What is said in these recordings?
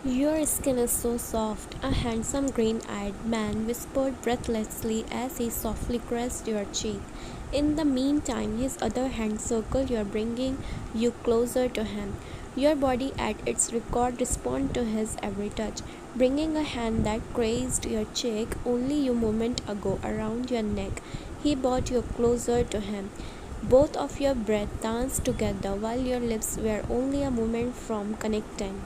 Your skin is so soft, a handsome green eyed man whispered breathlessly as he softly caressed your cheek. In the meantime, his other hand circled your, bringing you closer to him. Your body at its record responded to his every touch, bringing a hand that grazed your cheek only a moment ago around your neck. He brought you closer to him. Both of your breath danced together while your lips were only a moment from connecting.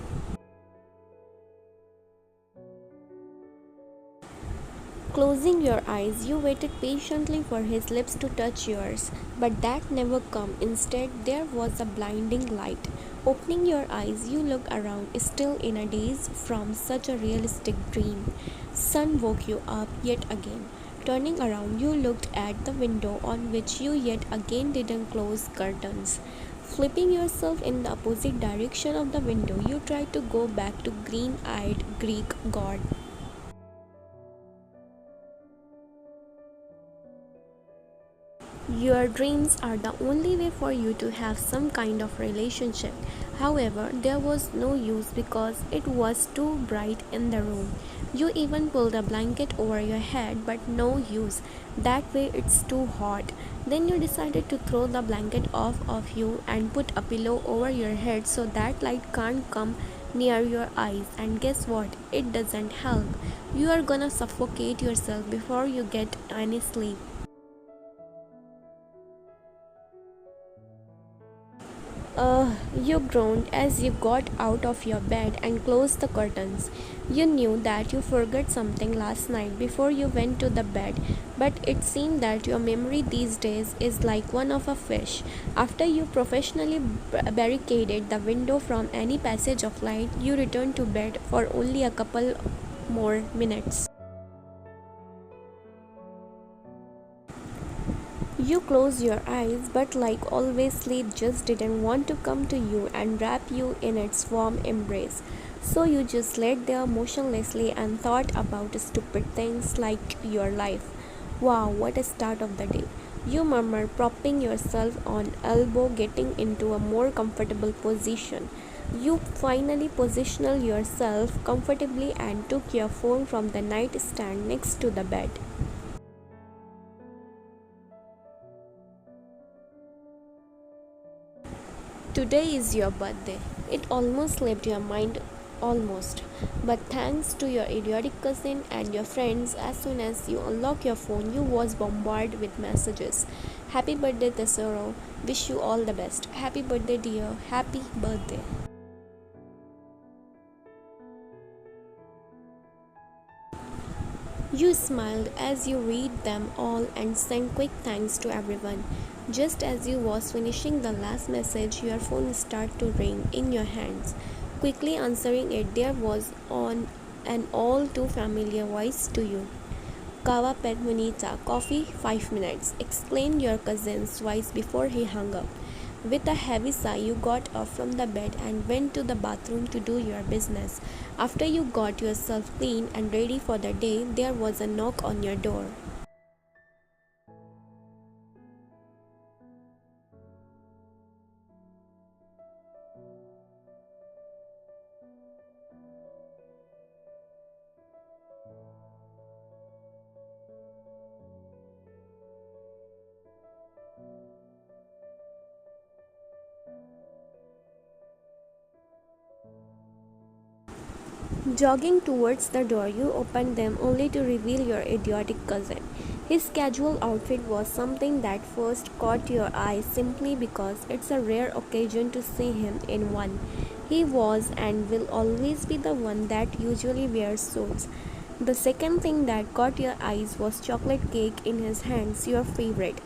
Closing your eyes, you waited patiently for his lips to touch yours, but that never came. Instead, there was a blinding light. Opening your eyes, you looked around, still in a daze from such a realistic dream. Sun woke you up yet again. Turning around, you looked at the window on which you yet again didn't close curtains. Flipping yourself in the opposite direction of the window, you tried to go back to green-eyed Greek god. Your dreams are the only way for you to have some kind of relationship. However, there was no use because it was too bright in the room. You even pulled a blanket over your head, but no use. That way it's too hot. Then you decided to throw the blanket off of you and put a pillow over your head so that light can't come near your eyes. And guess what? It doesn't help. You are gonna suffocate yourself before you get any sleep. You groaned as you got out of your bed and closed the curtains. You knew that you forgot something last night before you went to the bed, but it seemed that your memory these days is like one of a fish. After you professionally barricaded the window from any passage of light, you returned to bed for only a couple more minutes. You close your eyes, but like always, sleep just didn't want to come to you and wrap you in its warm embrace. So you just laid there motionlessly and thought about stupid things like your life. Wow, what a start of the day. You murmured, propping yourself on elbow, getting into a more comfortable position. You finally positioned yourself comfortably and took your phone from the nightstand next to the bed. Today is your birthday. It almost slipped your mind, almost. But thanks to your idiotic cousin and your friends, as soon as you unlock your phone, you was bombarded with messages. Happy birthday, Tesoro. Wish you all the best. Happy birthday, dear. Happy birthday. You smiled as you read them all and sent quick thanks to everyone. Just as you was finishing the last message, your phone started to ring in your hands. Quickly answering it, there was on an all too familiar voice to you. Kawa pet monita, coffee 5 minutes, exclaimed your cousin's voice before he hung up. With a heavy sigh, you got up from the bed and went to the bathroom to do your business. After you got yourself clean and ready for the day, there was a knock on your door. Jogging towards the door, you opened them only to reveal your idiotic cousin. His casual outfit was something that first caught your eye simply because it's a rare occasion to see him in one. He was and will always be the one that usually wears suits. The second thing that caught your eyes was chocolate cake in his hands, your favorite.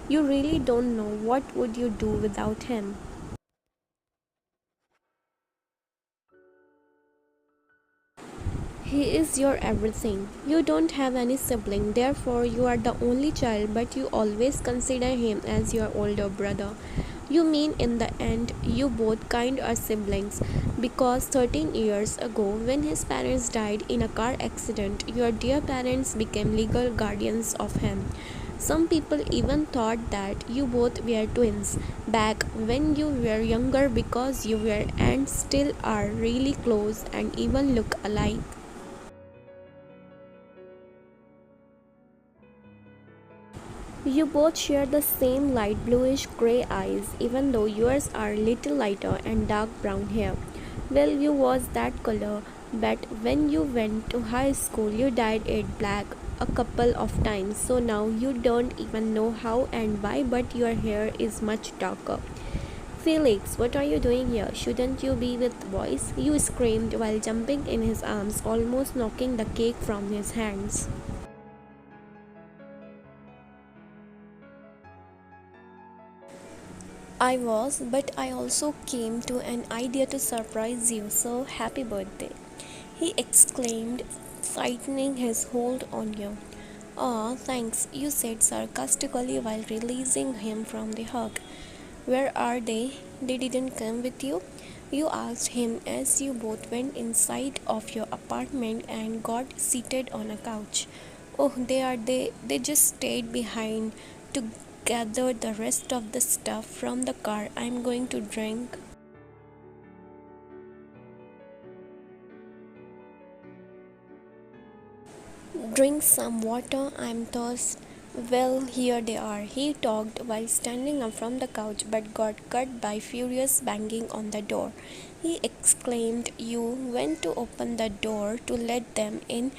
You really don't know what would you do without him. He is your everything. You don't have any sibling, therefore, you are the only child, but you always consider him as your older brother. You mean in the end, you both kind are siblings because 13 years ago, when his parents died in a car accident, your dear parents became legal guardians of him. Some people even thought that you both were twins back when you were younger because you were and still are really close and even look alike. You both share the same light bluish gray eyes, even though yours are little lighter and dark brown hair. Well, you was that color, but when you went to high school, you dyed it black a couple of times. So now you don't even know how and why, but your hair is much darker. Felix, what are you doing here? Shouldn't you be with boys? You screamed while jumping in his arms, almost knocking the cake from his hands. I was, but I also came to an idea to surprise you, so happy birthday, he exclaimed, tightening his hold on you. Aw, thanks, you said sarcastically while releasing him from the hug. Where are they? They didn't come with you? You asked him as you both went inside of your apartment and got seated on a couch. Oh, they just stayed behind to gather the rest of the stuff from the car. I'm going to drink some water. I'm thirsty. Well, here they are, he talked while standing up from the couch but got cut by furious banging on the door. He exclaimed, you went to open the door to let them in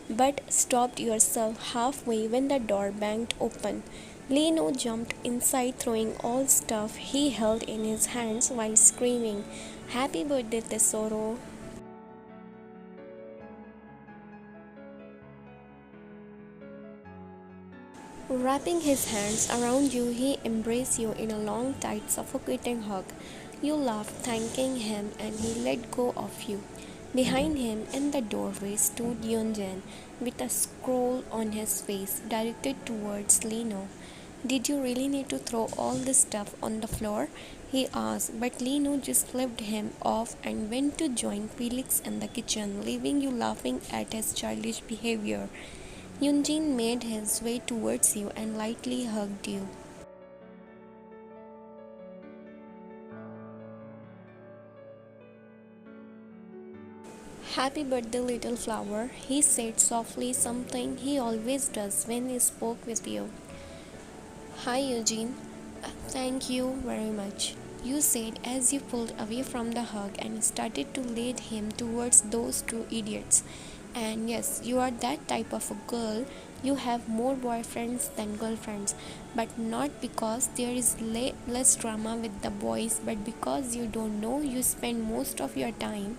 but stopped yourself halfway when the door banged open. Leno jumped inside, throwing all stuff he held in his hands while screaming, Happy birthday, Tesoro! Wrapping his hands around you, he embraced you in a long, tight, suffocating hug. You laughed, thanking him, and he let go of you. Behind him, in the doorway, stood Yunjin with a scroll on his face directed towards Lino. Did you really need to throw all this stuff on the floor? He asked, but Lino just flipped him off and went to join Felix in the kitchen, leaving you laughing at his childish behavior. Yunjin made his way towards you and lightly hugged you. Happy birthday, little flower, he said softly, something he always does when he spoke with you. Hi, Eugene. Thank you very much, you said as you pulled away from the hug and started to lead him towards those two idiots. And yes, you are that type of a girl. You have more boyfriends than girlfriends, but not because there is less drama with the boys, but because you don't know you spend most of your time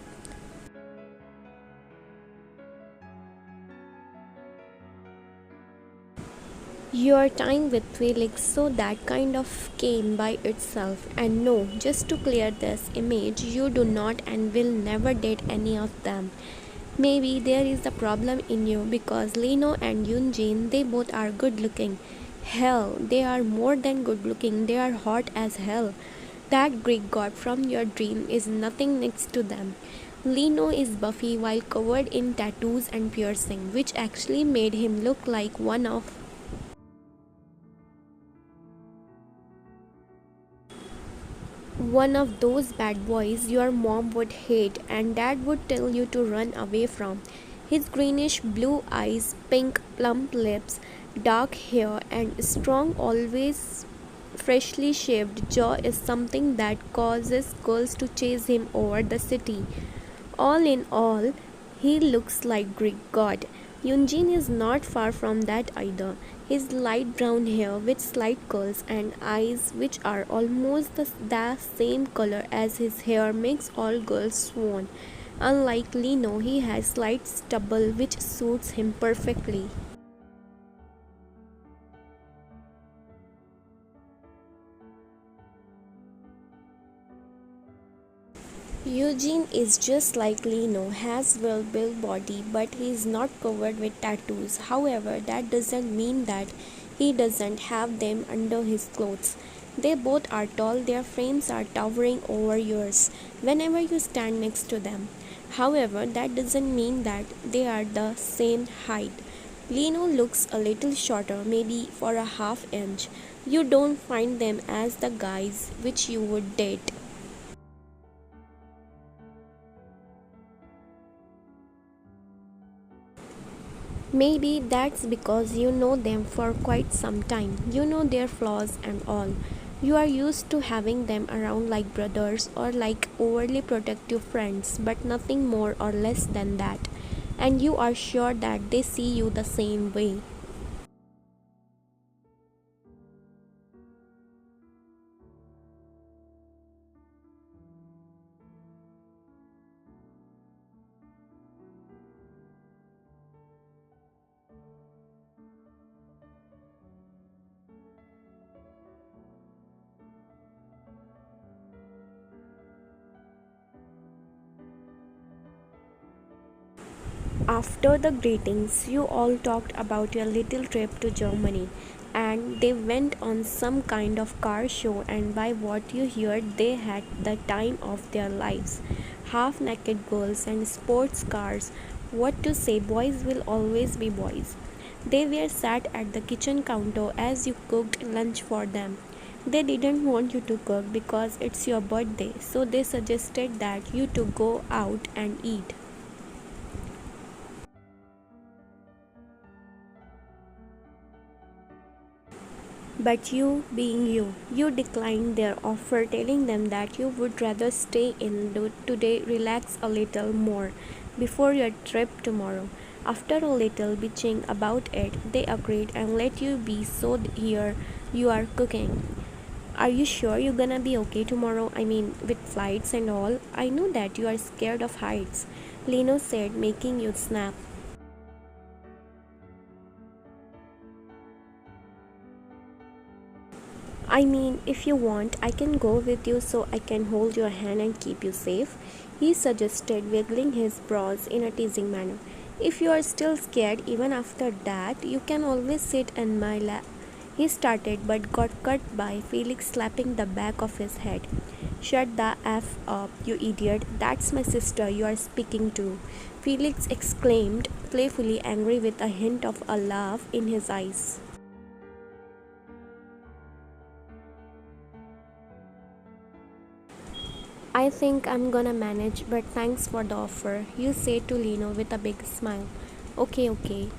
with Felix, so that kind of came by itself. And no, just to clear this image, you do not and will never date any of them. Maybe there is a problem in you because Lino and Yunjin, they both are good looking. Hell, they are more than good looking, they are hot as hell. That Greek god from your dream is nothing next to them. Lino is buffy while covered in tattoos and piercing, which actually made him look like one of those bad boys your mom would hate and dad would tell you to run away from. His greenish blue eyes, pink plump lips, dark hair, and strong, always freshly shaved jaw is something that causes girls to chase him over the city. All in all, he looks like Greek god. Yunjin is not far from that either. His light brown hair with slight curls and eyes which are almost the same color as his hair makes all girls swoon. Unlike Lino, he has slight stubble which suits him perfectly. Eugene is just like Lino, has well-built body, but he is not covered with tattoos. However, that doesn't mean that he doesn't have them under his clothes. They both are tall, their frames are towering over yours whenever you stand next to them. However, that doesn't mean that they are the same height. Lino looks a little shorter, maybe for a half inch. You don't find them as the guys which you would date. Maybe that's because you know them for quite some time. You know their flaws and all. You are used to having them around like brothers or like overly protective friends, but nothing more or less than that. And you are sure that they see you the same way. After the greetings, you all talked about your little trip to Germany, and they went on some kind of car show, and by what you heard, they had the time of their lives. Half naked girls and sports cars. What to say, boys will always be boys. They were sat at the kitchen counter as you cooked lunch for them. They didn't want you to cook because it's your birthday, so they suggested that you to go out and eat. But you, being you, you declined their offer, telling them that you would rather stay in today, relax a little more before your trip tomorrow. After a little bitching about it, they agreed and let you be, so here you are cooking. Are you sure you're gonna be okay tomorrow? I mean, with flights and all? I know that you are scared of heights, Lino said, making you snap. I mean, if you want, I can go with you so I can hold your hand and keep you safe, he suggested, wiggling his brows in a teasing manner. If you are still scared even after that, you can always sit in my lap. He started but got cut by Felix slapping the back of his head. Shut the F up, you idiot. That's my sister you are speaking to, Felix exclaimed, playfully angry with a hint of a laugh in his eyes. I think I'm gonna manage, but thanks for the offer, you said to Lino with a big smile. Okay,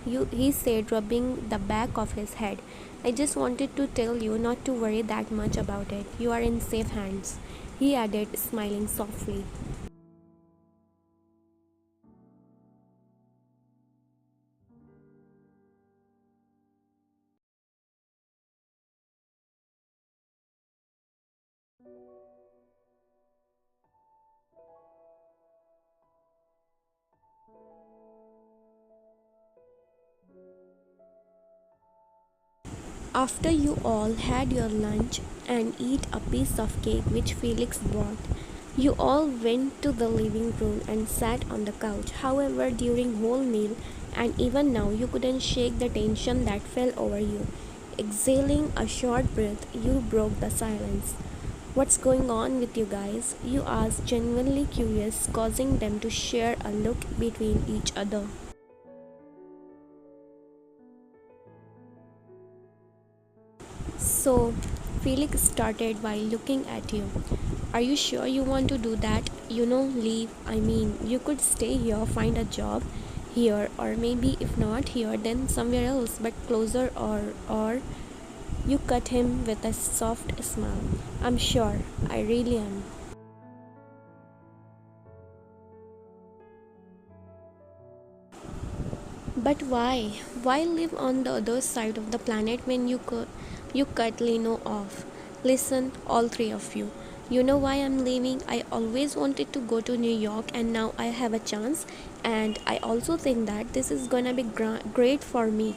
he said, rubbing the back of his head. I just wanted to tell you not to worry that much about it. You are in safe hands, he added, smiling softly. After you all had your lunch and eat a piece of cake which Felix brought, you all went to the living room and sat on the couch. However, during whole meal and even now you couldn't shake the tension that fell over you. Exhaling a short breath, you broke the silence. What's going on with you guys? You asked, genuinely curious, causing them to share a look between each other. So, Felix started while looking at you. Are you sure you want to do that? Leave. I mean, you could stay here, find a job here, or maybe if not here, then somewhere else, but closer, or you cut him with a soft smile. I'm sure, I really am. But why? Why live on the other side of the planet when you cut Lino off? Listen, all three of you. You know why I'm leaving? I always wanted to go to New York and now I have a chance. And I also think that this is gonna be great for me,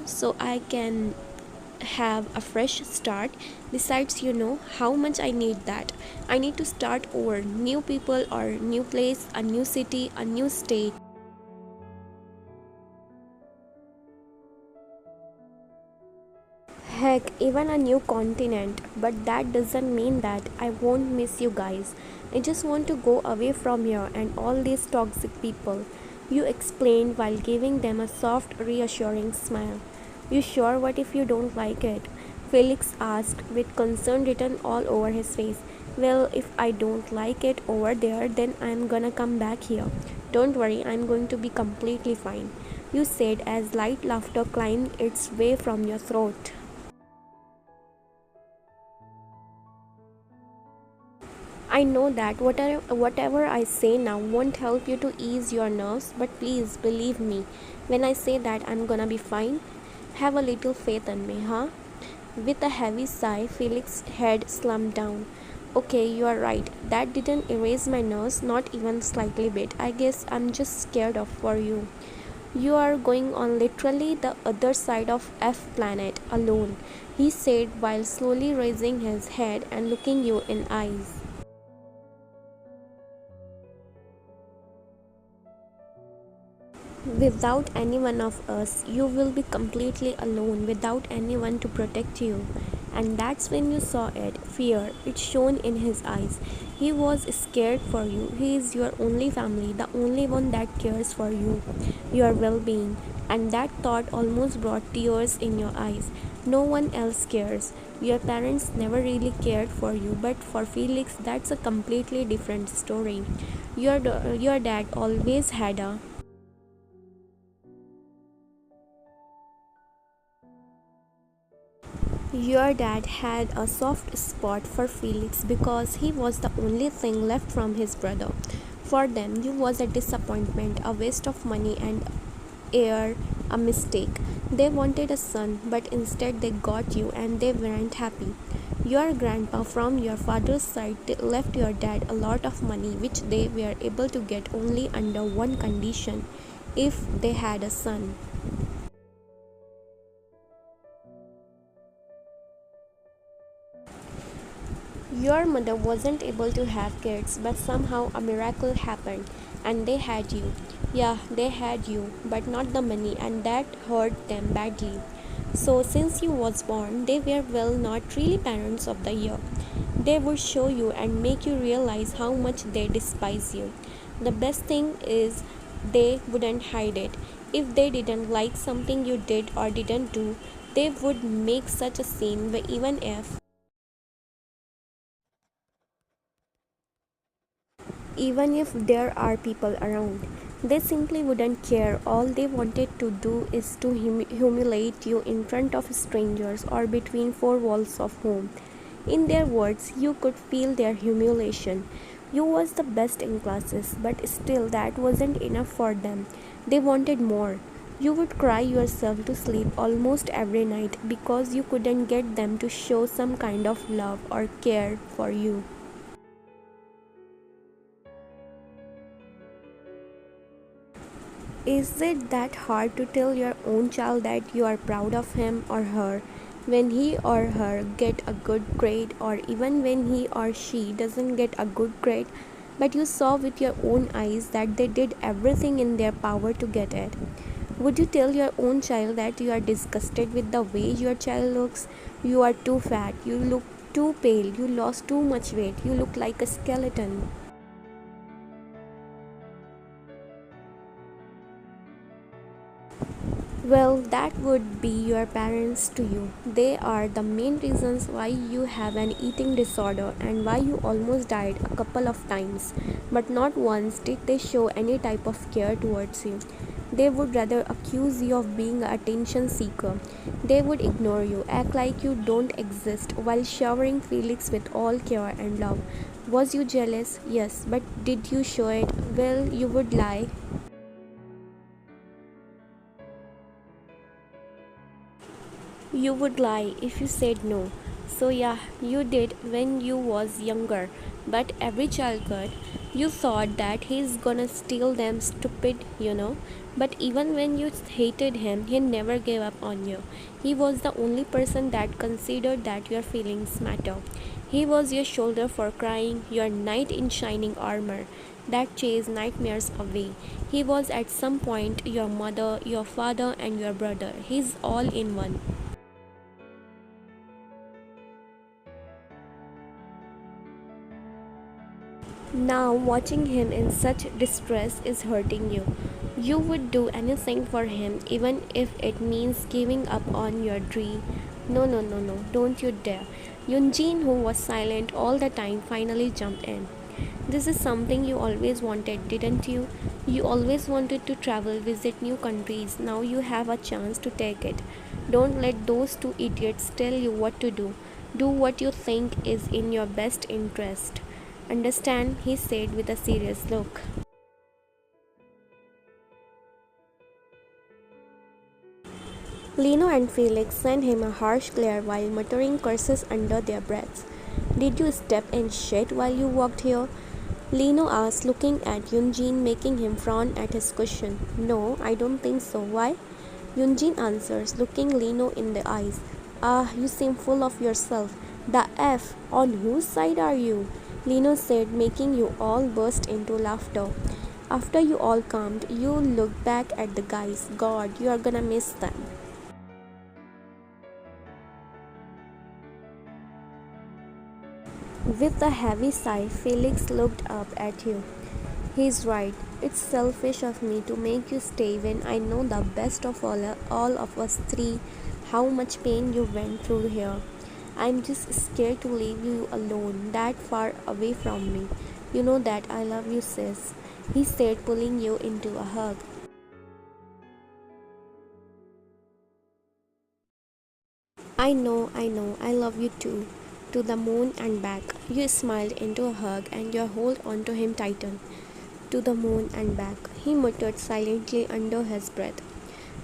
so I can have a fresh start. Besides, you know how much I need that. I need to start over. New people or new place, a new city, a new state. Heck, even a new continent. But that doesn't mean that I won't miss you guys. I just want to go away from here and all these toxic people. You explained while giving them a soft, reassuring smile. You sure? What if you don't like it? Felix asked, with concern written all over his face. Well, if I don't like it over there, then I'm gonna come back here. Don't worry, I'm going to be completely fine, you said as light laughter climbed its way from your throat. I know that whatever I say now won't help you to ease your nerves, but please believe me when I say that I'm gonna be fine. Have a little faith in me, huh? With a heavy sigh, Felix's head slumped down. Okay, you are right. That didn't erase my nerves, not even slightly bit. I guess I'm just scared of for you. You are going on literally the other side of F planet alone, he said while slowly raising his head and looking you in eyes. Without any one of us, you will be completely alone without anyone to protect you. And that's when you saw it, fear. It shone in his eyes. He was scared for you. He is your only family, the only one that cares for you, your well being. And that thought almost brought tears in your eyes. No one else cares. Your parents never really cared for you, but for Felix, that's a completely different story. Your dad always had a Your dad had a soft spot for Felix because he was the only thing left from his brother. For them, you was a disappointment, a waste of money and air, a mistake. They wanted a son, but instead they got you and they weren't happy. Your grandpa from your father's side left your dad a lot of money which they were able to get only under one condition, if they had a son. Your mother wasn't able to have kids, but somehow a miracle happened and they had you. Yeah, they had you, but not the money, and that hurt them badly. So, since you was born, they were well not really parents of the year. They would show you and make you realize how much they despise you. The best thing is they wouldn't hide it. If they didn't like something you did or didn't do, they would make such a scene even if there are people around. They simply wouldn't care. All they wanted to do is to humiliate you in front of strangers or between four walls of home. In their words, you could feel their humiliation. You was the best in classes, but still that wasn't enough for them. They wanted more. You would cry yourself to sleep almost every night because you couldn't get them to show some kind of love or care for you. Is it that hard to tell your own child that you are proud of him or her when he or her get a good grade, or even when he or she doesn't get a good grade, but you saw with your own eyes that they did everything in their power to get it? Would you tell your own child that you are disgusted with the way your child looks? You are too fat, you look too pale, you lost too much weight, you look like a skeleton. Well, that would be your parents to you. They are the main reasons why you have an eating disorder and why you almost died a couple of times. But not once did they show any type of care towards you. They would rather accuse you of being an attention seeker. They would ignore you, act like you don't exist, while showering Felix with all care and love. Was you jealous? Yes, but did you show it? Well, you would lie. You would lie if you said no. So yeah, you did when you was younger. But every child could. You thought that he's gonna steal them stupid. But even when you hated him, he never gave up on you. He was the only person that considered that your feelings matter. He was your shoulder for crying, your knight in shining armor that chased nightmares away. He was at some point your mother, your father, and your brother. He's all in one. Now, watching him in such distress is hurting you. You would do anything for him, even if it means giving up on your dream. No, no, no, no, don't you dare. Yunjin, who was silent all the time, finally jumped in. This is something you always wanted, didn't you? You always wanted to travel, visit new countries. Now you have a chance to take it. Don't let those two idiots tell you what to do. Do what you think is in your best interest. Understand? He said with a serious look. Lino and Felix sent him a harsh glare while muttering curses under their breaths. Did you step in shit while you walked here? Lino asked, looking at Yunjin, making him frown at his question. No, I don't think so. Why? Yunjin answers, looking Lino in the eyes. Ah, you seem full of yourself. The F, on whose side are you? Lino said, making you all burst into laughter. After you all calmed, you looked back at the guys. God, you are gonna miss them. With a heavy sigh, Felix looked up at you. He's right. It's selfish of me to make you stay when I know the best of all of us three, how much pain you went through here. I'm just scared to leave you alone, that far away from me. You know that I love you, sis, he said, pulling you into a hug. I love you too. To the moon and back. You smiled into a hug and your hold onto him tightened. To the moon and back, he muttered silently under his breath.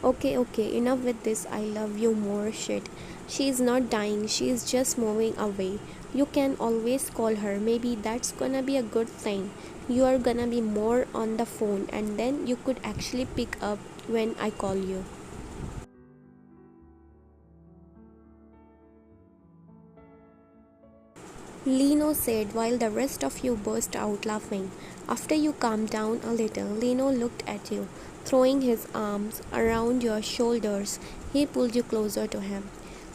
Okay, okay, enough with this I love you more shit. She is not dying, she is just moving away. You can always call her, maybe that's gonna be a good thing. You are gonna be more on the phone and then you could actually pick up when I call you. Lino said while the rest of you burst out laughing. After you calmed down a little, Lino looked at you. Throwing his arms around your shoulders, he pulled you closer to him.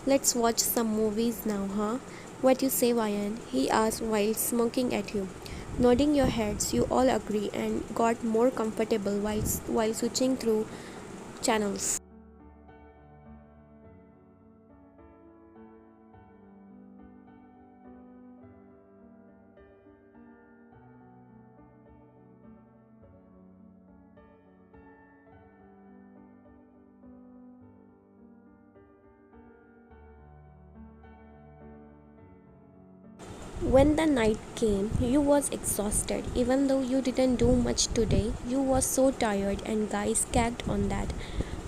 Let's watch some movies now, huh? What you say, Ryan? He asked while smirking at you. Nodding your heads, you all agree and got more comfortable while switching through channels. When the night came, you was exhausted. Even though you didn't do much today, you was so tired and guys gagged on that.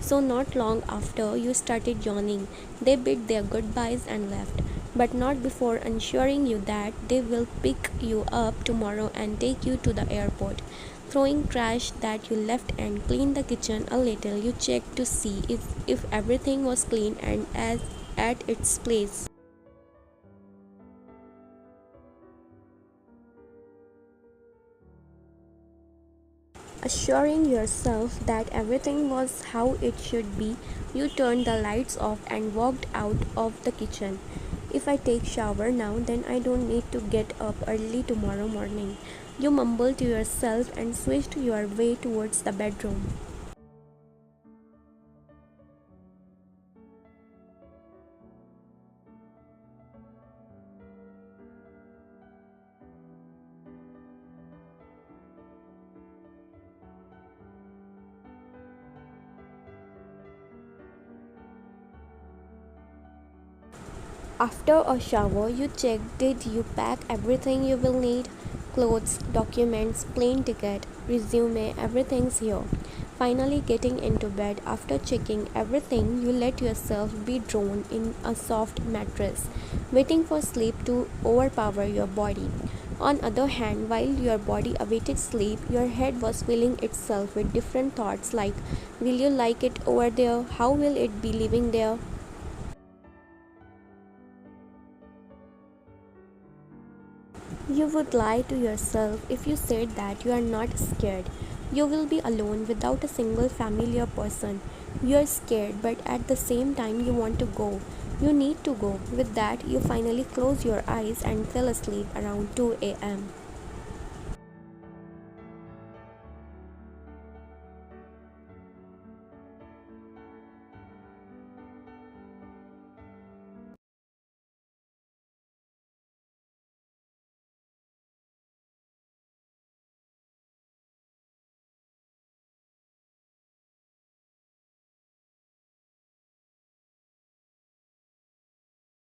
So not long after you started yawning, they bid their goodbyes and left. But not before assuring you that they will pick you up tomorrow and take you to the airport. Throwing trash that you left and clean the kitchen a little, you checked to see if everything was clean and as at its place. Assuring yourself that everything was how it should be, you turned the lights off and walked out of the kitchen. If I take shower now, then I don't need to get up early tomorrow morning. You mumbled to yourself and switched your way towards the bedroom. After a shower, you checked did you pack everything you will need? Clothes, documents, plane ticket, resume, everything's here. Finally getting into bed after checking everything, you let yourself be drawn in a soft mattress, waiting for sleep to overpower your body. On other hand, while your body awaited sleep, your head was filling itself with different thoughts like, will you like it over there? How will it be living there? You would lie to yourself if you said that you are not scared. You will be alone without a single familiar person. You are scared, but at the same time, you want to go. You need to go. With that, you finally close your eyes and fell asleep around 2 a.m.